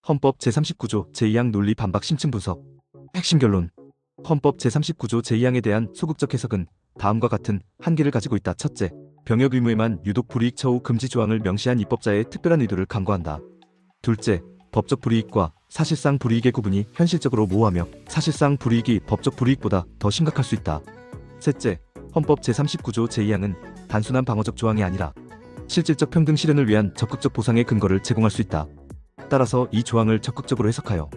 헌법 제39조 제2항 논리 반박 심층 분석. 핵심 결론. 헌법 제39조 제2항에 대한 소극적 해석은 다음과 같은 한계를 가지고 있다. 첫째, 병역 의무에만 유독 불이익 처우 금지 조항을 명시한 입법자의 특별한 의도를 간과한다. 둘째, 법적 불이익과 사실상 불이익의 구분이 현실적으로 모호하며 사실상 불이익이 법적 불이익보다 더 심각할 수 있다. 셋째, 헌법 제39조 제2항은 단순한 방어적 조항이 아니라 실질적 평등 실현을 위한 적극적 보상의 근거를 제공할 수 있다. 따라서 이 조항을 적극적으로 해석하여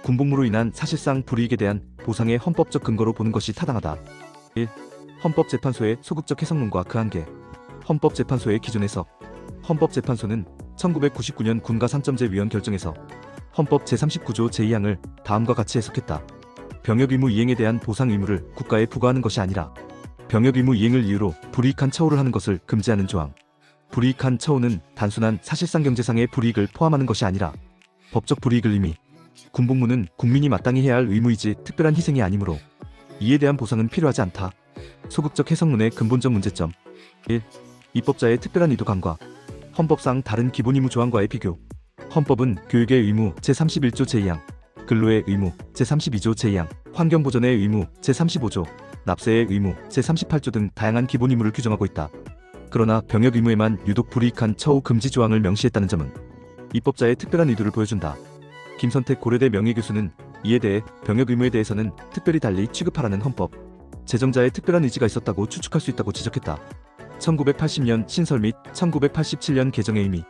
군복무로 인한 사실상 불이익에 대한 보상의 헌법적 근거로 보는 것이 타당하다. 1. 헌법재판소의 소극적 해석론과 그 한계. 헌법재판소의 기존 해석. 헌법재판소는 1999년 군가 3점제 위원 결정에서 헌법 제39조 제2항을 다음과 같이 해석했다. 병역 의무 이행에 대한 보상 의무를 국가에 부과하는 것이 아니라 병역 의무 이행을 이유로 불이익한 처우를 하는 것을 금지하는 조항. 불이익한 처우는 단순한 사실상 경제상의 불이익을 포함하는 것이 아니라 법적 불이익을 의미. 군복무는 국민이 마땅히 해야 할 의무이지 특별한 희생이 아니므로 이에 대한 보상은 필요하지 않다. 소극적 해석론의 근본적 문제점. 1. 입법자의 특별한 의도 간과. 헌법상 다른 기본 의무 조항과의 비교. 헌법은 교육의 의무 제31조 제2항, 근로의 의무 제32조 제2항, 환경보전의 의무 제35조, 납세의 의무 제38조 등 다양한 기본 의무를 규정하고 있다. 그러나 병역 의무에만 유독 불이익한 처우 금지 조항을 명시했다는 점은 입법자의 특별한 의도를 보여준다. 김선택 고려대 명예교수는 이에 대해 병역 의무에 대해서는 특별히 달리 취급하라는 헌법 제정자의 특별한 의지가 있었다고 추측할 수 있다고 지적했다. 1980년 신설 및 1987년 개정의 의미.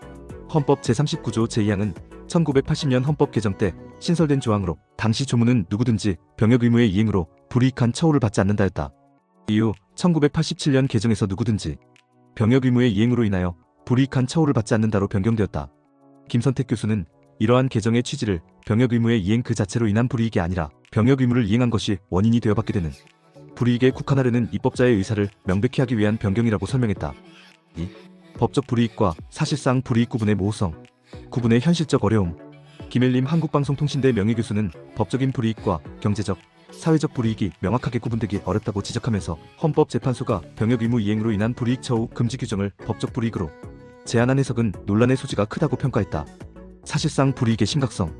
헌법 제39조 제2항은 1980년 헌법 개정 때 신설된 조항으로 당시 조문은 누구든지 병역 의무의 이행으로 불이익한 처우를 받지 않는다였다. 이후 1987년 개정에서 누구든지 병역 의무의 이행으로 인하여 불이익한 처우를 받지 않는다로 변경되었다. 김선택 교수는 이러한 개정의 취지를 병역 의무의 이행 그 자체로 인한 불이익이 아니라 병역 의무를 이행한 것이 원인이 되어받게 되는 불이익에 국한하려는 입법자의 의사를 명백히 하기 위한 변경이라고 설명했다. 2. 법적 불이익과 사실상 불이익 구분의 모호성. 구분의 현실적 어려움. 김엘림 한국방송통신대 명예교수는 법적인 불이익과 경제적, 사회적 불이익이 명확하게 구분되기 어렵다고 지적하면서 헌법재판소가 병역 의무 이행으로 인한 불이익 처우 금지 규정을 법적 불이익으로 제한한 해석은 논란의 소지가 크다고 평가했다. 사실상 불이익의 심각성.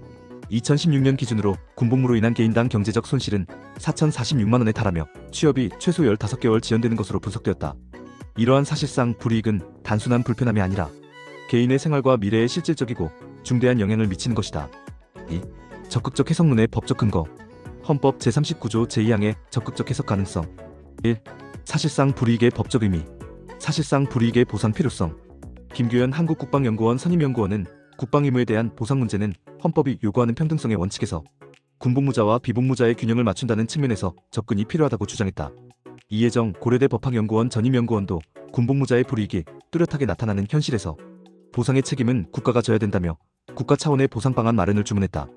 2016년 기준으로 군복무로 인한 개인당 경제적 손실은 4,046만 원에 달하며 취업이 최소 15개월 지연되는 것으로 분석되었다. 이러한 사실상 불이익은 단순한 불편함이 아니라 개인의 생활과 미래에 실질적이고 중대한 영향을 미치는 것이다. 2. 적극적 해석론의 법적 근거. 헌법 제39조 제2항의 적극적 해석 가능성. 1. 사실상 불이익의 법적 의미. 사실상 불이익의 보상 필요성. 김규현 한국국방연구원 선임연구원은 국방의무에 대한 보상 문제는 헌법이 요구하는 평등성의 원칙에서 군복무자와 비복무자의 균형을 맞춘다는 측면에서 접근이 필요하다고 주장했다. 이혜정 고려대 법학연구원 전임연구원도 군복무자의 불이익이 뚜렷하게 나타나는 현실에서 보상의 책임은 국가가 져야 된다며 국가 차원의 보상 방안 마련을 주문했다.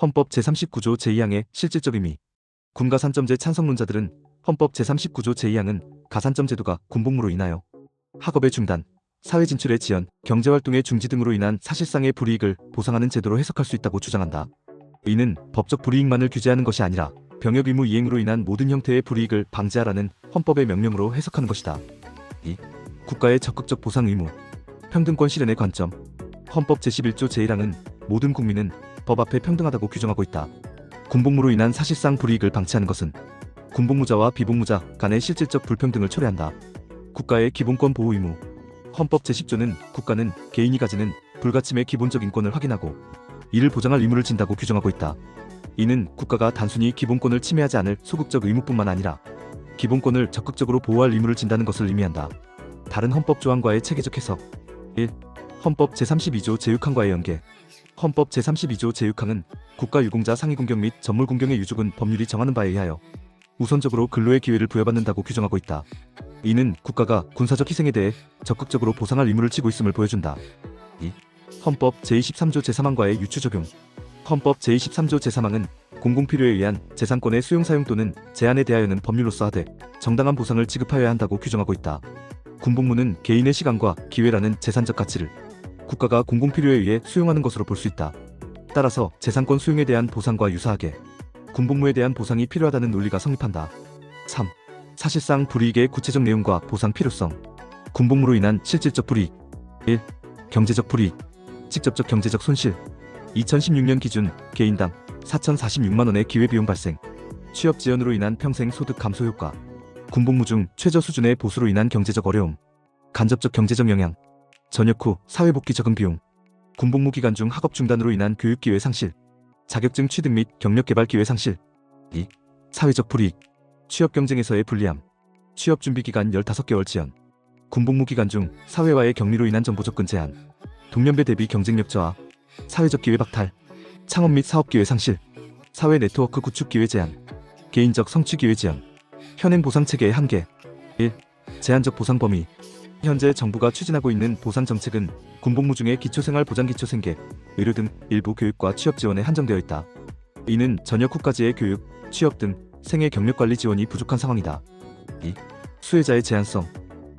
헌법 제39조 제2항의 실질적 의미. 군가산점제 찬성론자들은 헌법 제39조 제2항은 가산점 제도가 군복무로 인하여 학업의 중단, 사회 진출의 지연, 경제활동의 중지 등으로 인한 사실상의 불이익을 보상하는 제도로 해석할 수 있다고 주장한다. 이는 법적 불이익만을 규제하는 것이 아니라 병역 의무 이행으로 인한 모든 형태의 불이익을 방지하라는 헌법의 명령으로 해석하는 것이다. 2. 국가의 적극적 보상 의무. 평등권 실현의 관점. 헌법 제11조 제1항은 모든 국민은 법 앞에 평등하다고 규정하고 있다. 군복무로 인한 사실상 불이익을 방치하는 것은 군복무자와 비복무자 간의 실질적 불평등을 초래한다. 국가의 기본권 보호 의무. 헌법 제10조는 국가는 개인이 가지는 불가침의 기본적 인권을 확인하고 이를 보장할 의무를 진다고 규정하고 있다. 이는 국가가 단순히 기본권을 침해하지 않을 소극적 의무뿐만 아니라 기본권을 적극적으로 보호할 의무를 진다는 것을 의미한다. 다른 헌법 조항과의 체계적 해석. 1. 헌법 제32조 제6항과의 연계. 헌법 제32조 제6항은 국가유공자 상위공경 및 전물공경의 유족은 법률이 정하는 바에 의하여 우선적으로 근로의 기회를 부여받는다고 규정하고 있다. 이는 국가가 군사적 희생에 대해 적극적으로 보상할 의무를 지고 있음을 보여준다. 2. 헌법 제23조 제3항과의 유추 적용. 헌법 제23조 제3항은 공공필요에 의한 재산권의 수용사용 또는 제한에 대하여는 법률로서 하되 정당한 보상을 지급하여야 한다고 규정하고 있다. 군복무는 개인의 시간과 기회라는 재산적 가치를 국가가 공공필요에 의해 수용하는 것으로 볼 수 있다. 따라서 재산권 수용에 대한 보상과 유사하게 군복무에 대한 보상이 필요하다는 논리가 성립한다. 3. 사실상 불이익의 구체적 내용과 보상 필요성. 군복무로 인한 실질적 불이익. 1. 경제적 불이익. 직접적 경제적 손실. 2016년 기준 개인당 4,046만 원의 기회비용 발생. 취업 지연으로 인한 평생 소득 감소 효과. 군복무 중 최저 수준의 보수로 인한 경제적 어려움. 간접적 경제적 영향. 전역 후 사회복귀 적응 비용. 군복무 기간 중 학업 중단으로 인한 교육 기회 상실. 자격증 취득 및 경력 개발 기회 상실. 2. 사회적 불이익. 취업 경쟁에서의 불리함. 취업 준비 기간 15개월 지연. 군복무 기간 중 사회와의 격리로 인한 정보 접근 제한. 동년배 대비 경쟁력 저하. 사회적 기회 박탈. 창업 및 사업 기회 상실. 사회 네트워크 구축 기회 제한. 개인적 성취 기회 지연. 현행 보상 체계의 한계. 1. 제한적 보상 범위. 현재 정부가 추진하고 있는 보상 정책은 군복무 중에 기초생활보장 기초생계, 의료 등 일부 교육과 취업 지원에 한정되어 있다. 이는 전역 후까지의 교육, 취업 등 생애 경력관리 지원이 부족한 상황이다. 2. 수혜자의 제한성.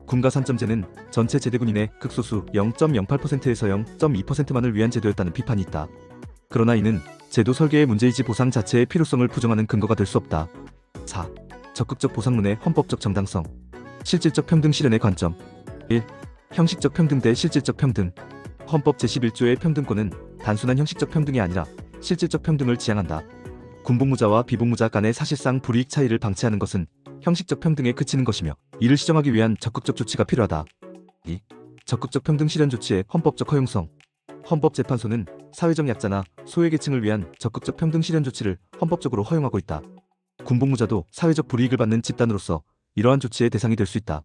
군가산점제는 전체 제대군인의 극소수 0.08%에서 0.2%만을 위한 제도였다는 비판이 있다. 그러나 이는 제도 설계의 문제이지 보상 자체의 필요성을 부정하는 근거가 될 수 없다. 4. 적극적 보상론의 헌법적 정당성. 실질적 평등 실현의 관점. 1. 형식적 평등 대 실질적 평등. 헌법 제11조의 평등권은 단순한 형식적 평등이 아니라 실질적 평등을 지향한다. 군복무자와 비복무자 간의 사실상 불이익 차이를 방치하는 것은 형식적 평등에 그치는 것이며 이를 시정하기 위한 적극적 조치가 필요하다. 2. 적극적 평등 실현 조치의 헌법적 허용성. 헌법재판소는 사회적 약자나 소외계층을 위한 적극적 평등 실현 조치를 헌법적으로 허용하고 있다. 군복무자도 사회적 불이익을 받는 집단으로서 이러한 조치의 대상이 될 수 있다.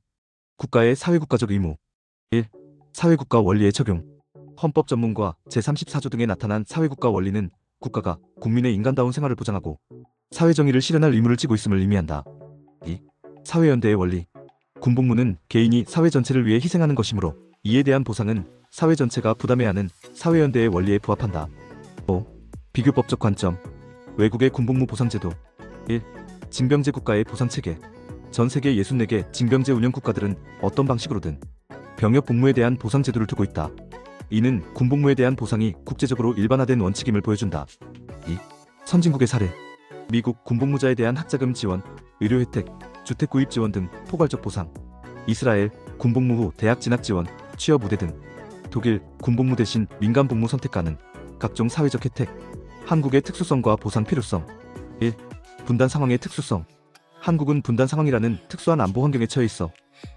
국가의 사회국가적 의무. 1. 사회국가 원리의 적용. 헌법 전문과 제34조 등에 나타난 사회국가 원리는 국가가 국민의 인간다운 생활을 보장하고 사회정의를 실현할 의무를 지고 있음을 의미한다. 2. 사회연대의 원리. 군복무는 개인이 사회 전체를 위해 희생하는 것이므로 이에 대한 보상은 사회 전체가 부담해야 하는 사회연대의 원리에 부합한다. 5. 비교법적 관점. 외국의 군복무 보상제도. 1. 징병제 국가의 보상체계. 전 세계 64개 징병제 운영 국가들은 어떤 방식으로든 병역 복무에 대한 보상제도를 두고 있다. 이는 군복무에 대한 보상이 국제적으로 일반화된 원칙임을 보여준다. 2. 선진국의 사례. 미국 군복무자에 대한 학자금 지원, 의료 혜택, 주택 구입 지원 등 포괄적 보상. 이스라엘 군복무 후 대학 진학 지원, 취업 우대 등. 독일 군복무 대신 민간 복무 선택 가능, 각종 사회적 혜택. 한국의 특수성과 보상 필요성. 1. 분단 상황의 특수성. 한국은 분단 상황이라는 특수한 안보 환경에 처해 있어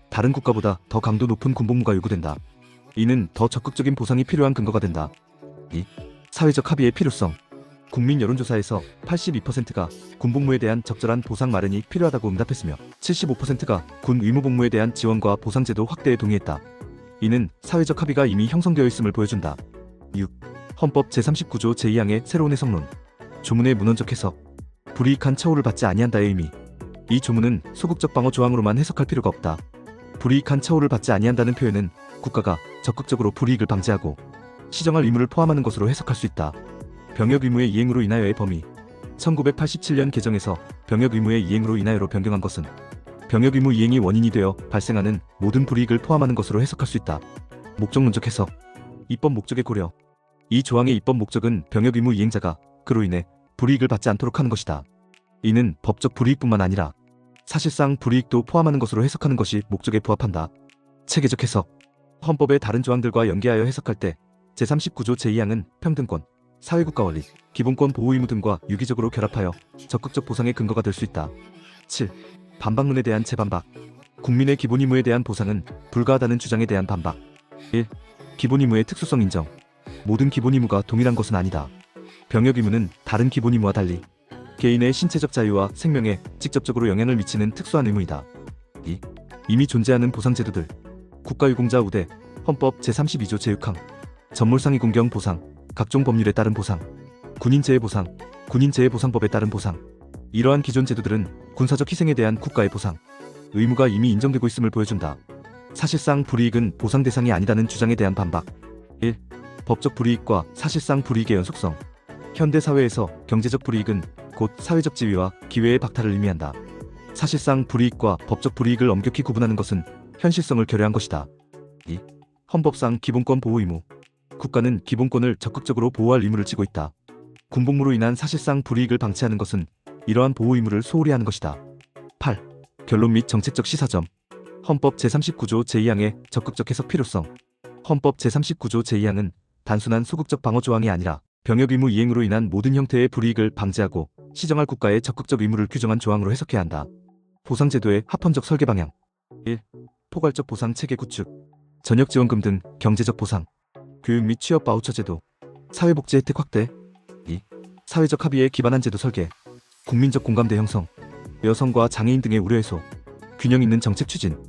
다른 국가보다 더 강도 높은 군복무가 요구된다. 이는 더 적극적인 보상이 필요한 근거가 된다. 2. 사회적 합의의 필요성. 국민 여론조사에서 82%가 군복무에 대한 적절한 보상 마련이 필요하다고 응답했으며 75%가 군 의무복무에 대한 지원과 보상제도 확대에 동의했다. 이는 사회적 합의가 이미 형성되어 있음을 보여준다. 6. 헌법 제39조 제2항의 새로운 해석론. 조문의 문헌적 해석. 불이익한 처우를 받지 아니한다의 의미. 이 조문은 소극적 방어 조항으로만 해석할 필요가 없다. 불이익한 처우를 받지 아니한다는 표현은 국가가 적극적으로 불이익을 방지하고 시정할 의무를 포함하는 것으로 해석할 수 있다. 병역 의무의 이행으로 인하여의 범위. 1987년 개정에서 병역 의무의 이행으로 인하여로 변경한 것은 병역 의무 이행이 원인이 되어 발생하는 모든 불이익을 포함하는 것으로 해석할 수 있다. 목적론적 해석. 입법 목적의 고려. 이 조항의 입법 목적은 병역 의무 이행자가 그로 인해 불이익을 받지 않도록 하는 것이다. 이는 법적 불이익뿐만 아니라 사실상 불이익도 포함하는 것으로 해석하는 것이 목적에 부합한다. 체계적 해석. 헌법의 다른 조항들과 연계하여 해석할 때 제39조 제2항은 평등권, 사회국가 원리, 기본권 보호 의무 등과 유기적으로 결합하여 적극적 보상의 근거가 될 수 있다. 7. 반박론에 대한 재반박. 국민의 기본 의무에 대한 보상은 불가하다는 주장에 대한 반박. 1. 기본 의무의 특수성 인정. 모든 기본 의무가 동일한 것은 아니다. 병역 의무는 다른 기본 의무와 달리 개인의 신체적 자유와 생명에 직접적으로 영향을 미치는 특수한 의무이다. 2. 이미 존재하는 보상제도들. 국가유공자 우대, 헌법 제32조 제6항, 전몰상위 공경 보상, 각종 법률에 따른 보상, 군인재해 보상, 군인재해 보상법에 따른 보상. 이러한 기존 제도들은 군사적 희생에 대한 국가의 보상, 의무가 이미 인정되고 있음을 보여준다. 사실상 불이익은 보상 대상이 아니다는 주장에 대한 반박. 1. 법적 불이익과 사실상 불이익의 연속성. 현대 사회에서 경제적 불이익은 곧 사회적 지위와 기회의 박탈을 의미한다. 사실상 불이익과 법적 불이익을 엄격히 구분하는 것은 현실성을 결여한 것이다. 2. 헌법상 기본권 보호 의무. 국가는 기본권을 적극적으로 보호할 의무를 지고 있다. 군복무로 인한 사실상 불이익을 방치하는 것은 이러한 보호 의무를 소홀히 하는 것이다. 8. 결론 및 정책적 시사점. 헌법 제39조 제2항의 적극적 해석 필요성. 헌법 제39조 제2항은 단순한 소극적 방어 조항이 아니라 병역 의무 이행으로 인한 모든 형태의 불이익을 방지하고 시정할 국가의 적극적 의무를 규정한 조항으로 해석해야 한다. 보상제도의 합헌적 설계 방향. 1. 포괄적 보상 체계 구축. 전역지원금 등 경제적 보상. 교육 및 취업 바우처 제도. 사회복지 혜택 확대. 2. 사회적 합의에 기반한 제도 설계. 국민적 공감대 형성. 여성과 장애인 등의 우려 해소. 균형 있는 정책 추진.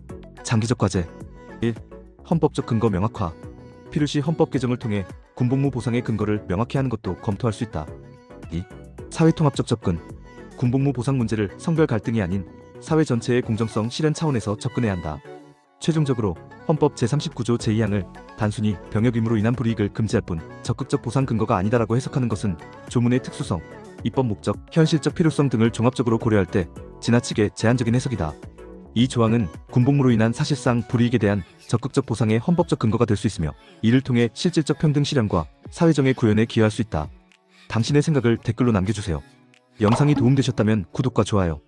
장기적 과제. 1. 헌법적 근거 명확화. 필요시 헌법 개정을 통해 군복무 보상의 근거를 명확히 하는 것도 검토할 수 있다. 2. 사회통합적 접근. 군복무 보상 문제를 성별 갈등이 아닌 사회 전체의 공정성 실현 차원에서 접근해야 한다. 최종적으로 헌법 제39조 제2항을 단순히 병역 의무로 인한 불이익을 금지할 뿐 적극적 보상 근거가 아니다라고 해석하는 것은 조문의 특수성, 입법 목적, 현실적 필요성 등을 종합적으로 고려할 때 지나치게 제한적인 해석이다. 이 조항은 군복무로 인한 사실상 불이익에 대한 적극적 보상의 헌법적 근거가 될 수 있으며 이를 통해 실질적 평등 실현과 사회정의 구현에 기여할 수 있다. 당신의 생각을 댓글로 남겨주세요. 영상이 도움되셨다면 구독과 좋아요,